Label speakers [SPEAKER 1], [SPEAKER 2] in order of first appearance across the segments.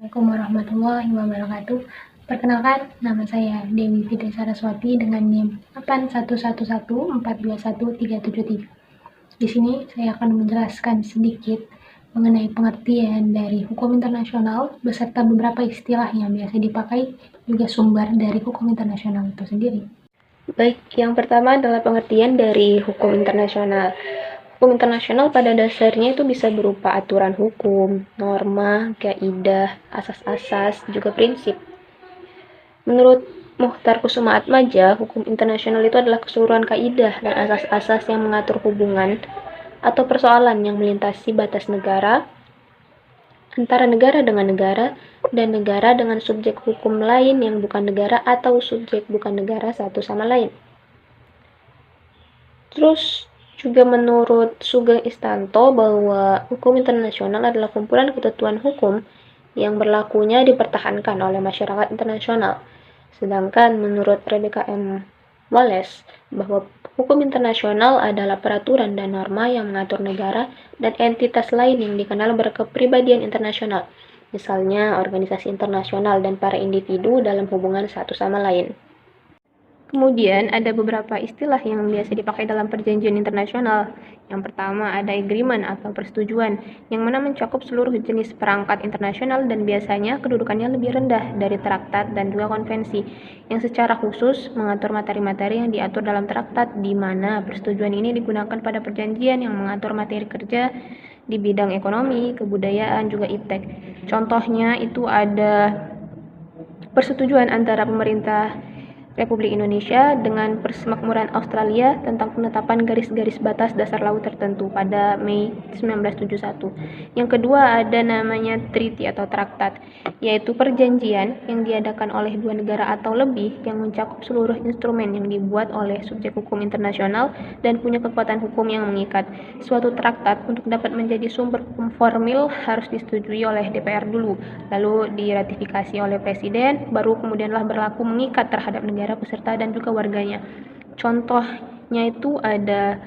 [SPEAKER 1] Assalamualaikum warahmatullahi wabarakatuh. Perkenalkan, nama saya Dewi Fitri Saraswati dengan NIM 8111421373. Di sini saya akan menjelaskan sedikit mengenai pengertian dari hukum internasional beserta beberapa istilah yang biasa dipakai, juga sumber dari hukum internasional itu sendiri.
[SPEAKER 2] Baik, yang pertama adalah pengertian dari hukum internasional. Hukum internasional pada dasarnya itu bisa berupa aturan hukum, norma, kaidah, asas-asas, juga prinsip. Menurut Muchtar Kusumaatmadja, hukum internasional itu adalah keseluruhan kaidah dan asas-asas yang mengatur hubungan atau persoalan yang melintasi batas negara, antara negara dengan negara, dan negara dengan subjek hukum lain yang bukan negara atau subjek bukan negara satu sama lain. Terus juga menurut Sugeng Istanto bahwa hukum internasional adalah kumpulan ketentuan hukum yang berlakunya dipertahankan oleh masyarakat internasional. Sedangkan menurut Rebecca M. Wallace bahwa hukum internasional adalah peraturan dan norma yang mengatur negara dan entitas lain yang dikenal berkepribadian internasional, misalnya organisasi internasional dan para individu dalam hubungan satu sama lain. Kemudian ada beberapa istilah yang biasa dipakai dalam perjanjian internasional. Yang pertama ada agreement atau persetujuan, yang mana mencakup seluruh jenis perangkat internasional dan biasanya kedudukannya lebih rendah dari traktat dan juga konvensi, yang secara khusus mengatur materi-materi yang diatur dalam traktat, di mana persetujuan ini digunakan pada perjanjian yang mengatur materi kerja di bidang ekonomi, kebudayaan, juga iptek. Contohnya itu ada persetujuan antara pemerintah Republik Indonesia dengan Persemakmuran Australia tentang penetapan garis-garis batas dasar laut tertentu pada Mei 1971. Yang kedua ada namanya treaty atau traktat, yaitu perjanjian yang diadakan oleh dua negara atau lebih yang mencakup seluruh instrumen yang dibuat oleh subjek hukum internasional dan punya kekuatan hukum yang mengikat. Suatu traktat untuk dapat menjadi sumber hukum formil harus disetujui oleh DPR dulu, lalu diratifikasi oleh Presiden, baru kemudianlah berlaku mengikat terhadap negara peserta dan juga warganya. Contohnya itu ada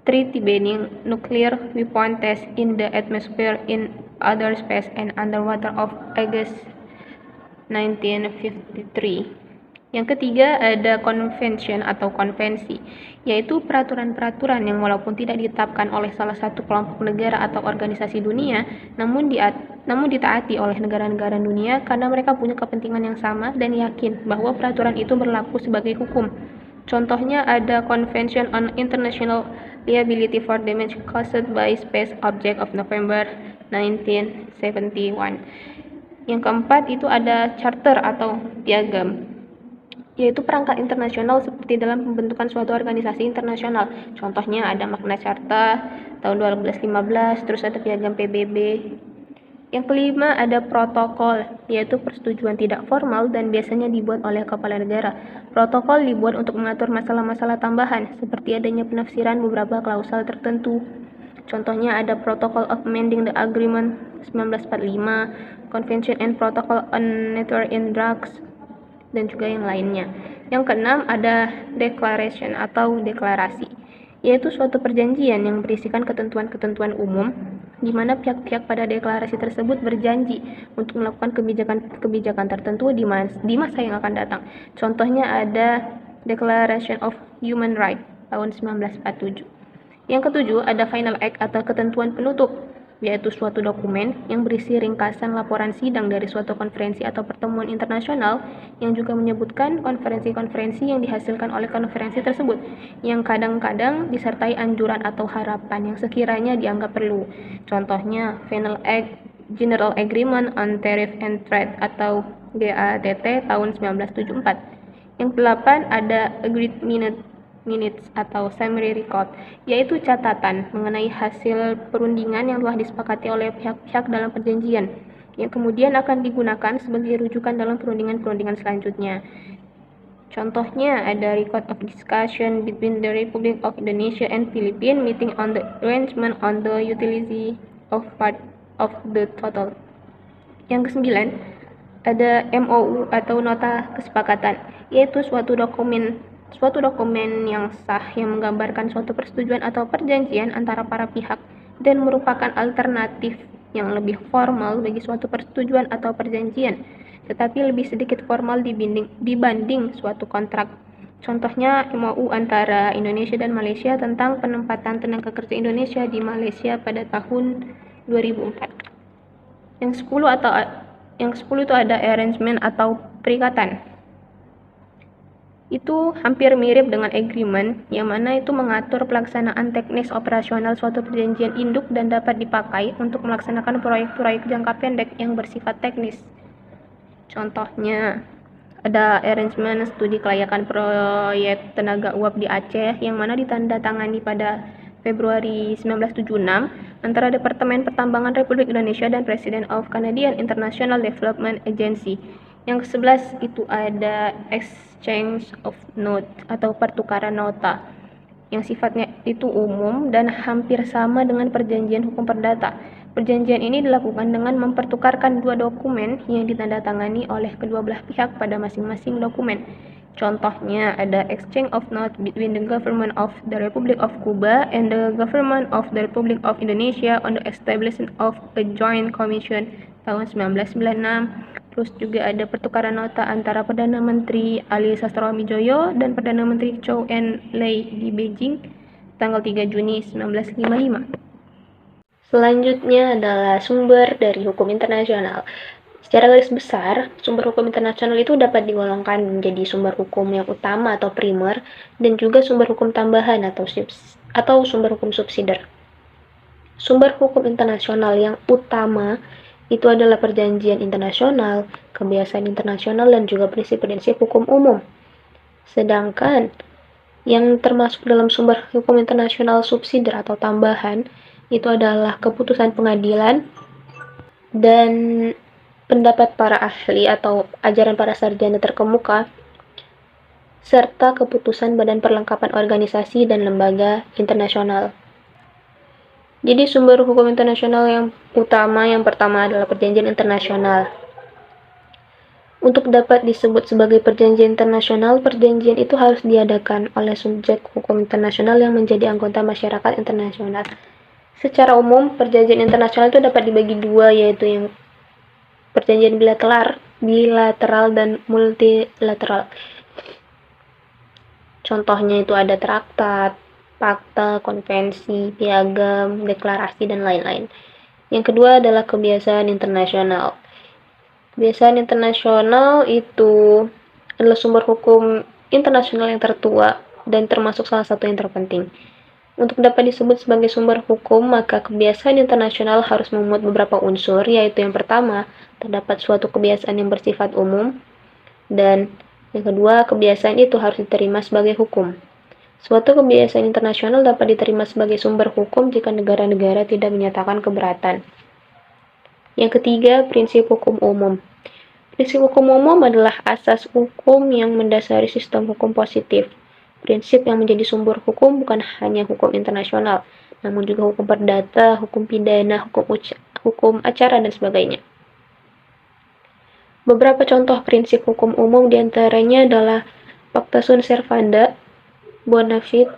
[SPEAKER 2] treaty banning nuclear weapon test in the atmosphere, in outer space and underwater of August 1953. Yang ketiga ada convention atau konvensi, yaitu peraturan-peraturan yang walaupun tidak ditetapkan oleh salah satu kelompok negara atau organisasi dunia, namun ditaati oleh negara-negara dunia karena mereka punya kepentingan yang sama dan yakin bahwa peraturan itu berlaku sebagai hukum. Contohnya ada Convention on International Liability for Damage Caused by Space Objects of November 1971. Yang keempat itu ada charter atau piagam, yaitu perangkat internasional seperti dalam pembentukan suatu organisasi internasional. Contohnya ada Magna Carta tahun 1215, terus ada piagam PBB. Yang kelima ada protokol, yaitu persetujuan tidak formal dan biasanya dibuat oleh kepala negara. Protokol dibuat untuk mengatur masalah-masalah tambahan, seperti adanya penafsiran beberapa klausal tertentu. Contohnya ada Protocol of Amending the Agreement 1945, Convention and Protocol on Network in Drugs, dan juga yang lainnya. Yang keenam ada declaration atau deklarasi, yaitu suatu perjanjian yang berisikan ketentuan-ketentuan umum di mana pihak-pihak pada deklarasi tersebut berjanji untuk melakukan kebijakan tertentu di masa yang akan datang. Contohnya ada Declaration of Human Rights tahun 1947. Yang ketujuh ada Final Act atau ketentuan penutup, yaitu suatu dokumen yang berisi ringkasan laporan sidang dari suatu konferensi atau pertemuan internasional yang juga menyebutkan konferensi-konferensi yang dihasilkan oleh konferensi tersebut, yang kadang-kadang disertai anjuran atau harapan yang sekiranya dianggap perlu. Contohnya Final Act General Agreement on Tariff and Trade atau GATT tahun 1974. Yang delapan ada Agreed Minutes atau summary record, yaitu catatan mengenai hasil perundingan yang telah disepakati oleh pihak-pihak dalam perjanjian, yang kemudian akan digunakan sebagai rujukan dalam perundingan-perundingan selanjutnya. Contohnya ada record of discussion between the Republic of Indonesia and Philippines meeting on the arrangement on the utility of part of the total. Yang kesembilan ada MOU atau nota kesepakatan, yaitu suatu dokumen yang sah yang menggambarkan suatu persetujuan atau perjanjian antara para pihak dan merupakan alternatif yang lebih formal bagi suatu persetujuan atau perjanjian, tetapi lebih sedikit formal dibanding suatu kontrak. Contohnya MOU antara Indonesia dan Malaysia tentang penempatan tenaga kerja Indonesia di Malaysia pada tahun 2004. Yang 10 itu ada arrangement atau perikatan. Itu hampir mirip dengan agreement, yang mana itu mengatur pelaksanaan teknis operasional suatu perjanjian induk dan dapat dipakai untuk melaksanakan proyek-proyek jangka pendek yang bersifat teknis. Contohnya, ada arrangement studi kelayakan proyek tenaga uap di Aceh yang mana ditandatangani pada Februari 1976 antara Departemen Pertambangan Republik Indonesia dan President of Canadian International Development Agency. Yang ke-11 itu ada exchange of note atau pertukaran nota yang sifatnya itu umum dan hampir sama dengan perjanjian hukum perdata. Perjanjian ini dilakukan dengan mempertukarkan dua dokumen yang ditandatangani oleh kedua belah pihak pada masing-masing dokumen. Contohnya ada exchange of note between the government of the Republic of Cuba and the government of the Republic of Indonesia on the establishment of a joint commission tahun 1996. Terus juga ada pertukaran nota antara Perdana Menteri Ali Sastrawamidjojo dan Perdana Menteri Chou En-lai di Beijing tanggal 3 Juni 1955. Selanjutnya adalah sumber dari hukum internasional. Secara garis besar, sumber hukum internasional itu dapat digolongkan menjadi sumber hukum yang utama atau primer dan juga sumber hukum tambahan atau sumber hukum subsidiar. Sumber hukum internasional yang utama itu adalah perjanjian internasional, kebiasaan internasional, dan juga prinsip-prinsip hukum umum. Sedangkan yang termasuk dalam sumber hukum internasional subsidiar atau tambahan itu adalah keputusan pengadilan dan pendapat para ahli atau ajaran para sarjana terkemuka, serta keputusan badan perlengkapan organisasi dan lembaga internasional. Jadi sumber hukum internasional yang utama yang pertama adalah perjanjian internasional. Untuk dapat disebut sebagai perjanjian internasional, perjanjian itu harus diadakan oleh subjek hukum internasional yang menjadi anggota masyarakat internasional. Secara umum, perjanjian internasional itu dapat dibagi dua, yaitu yang perjanjian bilateral dan multilateral. Contohnya itu ada traktat, fakta, konvensi, piagam, deklarasi, dan lain-lain. Yang kedua adalah kebiasaan internasional. Kebiasaan internasional itu adalah sumber hukum internasional yang tertua dan termasuk salah satu yang terpenting. Untuk dapat disebut sebagai sumber hukum, maka kebiasaan internasional harus memuat beberapa unsur, yaitu yang pertama, terdapat suatu kebiasaan yang bersifat umum, dan yang kedua, kebiasaan itu harus diterima sebagai hukum. Suatu kebiasaan internasional dapat diterima sebagai sumber hukum jika negara-negara tidak menyatakan keberatan. Yang ketiga, prinsip hukum umum. Prinsip hukum umum adalah asas hukum yang mendasari sistem hukum positif. Prinsip yang menjadi sumber hukum bukan hanya hukum internasional, namun juga hukum perdata, hukum pidana, hukum acara, dan sebagainya. Beberapa contoh prinsip hukum umum diantaranya adalah Pacta Sunt Servanda, Bona Fide,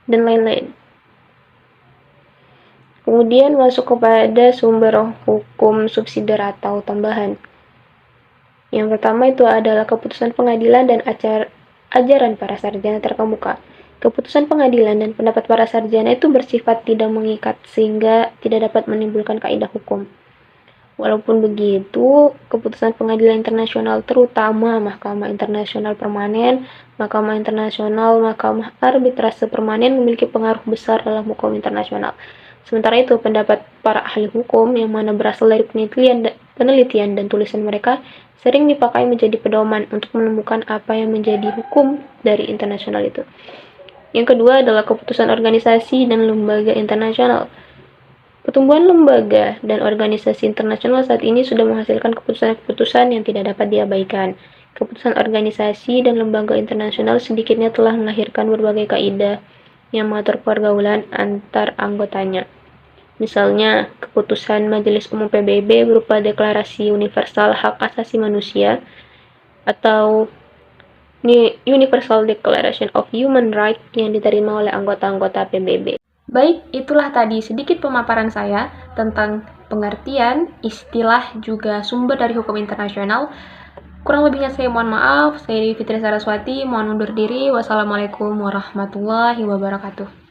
[SPEAKER 2] dan lain-lain. Kemudian masuk kepada sumber hukum subsidiar atau tambahan. Yang pertama itu adalah keputusan pengadilan dan ajaran para sarjana terkemuka. Keputusan pengadilan dan pendapat para sarjana itu bersifat tidak mengikat sehingga tidak dapat menimbulkan kaidah hukum. Walaupun begitu, keputusan pengadilan internasional terutama Mahkamah Internasional Permanen, Mahkamah Internasional, Mahkamah Arbitrase Permanen memiliki pengaruh besar dalam hukum internasional. Sementara itu, pendapat para ahli hukum yang mana berasal dari penelitian dan tulisan mereka sering dipakai menjadi pedoman untuk menemukan apa yang menjadi hukum dari internasional itu. Yang kedua adalah keputusan organisasi dan lembaga internasional. Pertumbuhan lembaga dan organisasi internasional saat ini sudah menghasilkan keputusan-keputusan yang tidak dapat diabaikan. Keputusan organisasi dan lembaga internasional sedikitnya telah melahirkan berbagai kaidah yang mengatur pergaulan antar anggotanya. Misalnya, keputusan Majelis Umum PBB berupa Deklarasi Universal Hak Asasi Manusia atau Universal Declaration of Human Rights yang diterima oleh anggota-anggota PBB. Baik, itulah tadi sedikit pemaparan saya tentang pengertian, istilah, juga sumber dari hukum internasional. Kurang lebihnya saya mohon maaf. Saya Dewi Fitri Saraswati, mohon undur diri. Wassalamualaikum warahmatullahi wabarakatuh.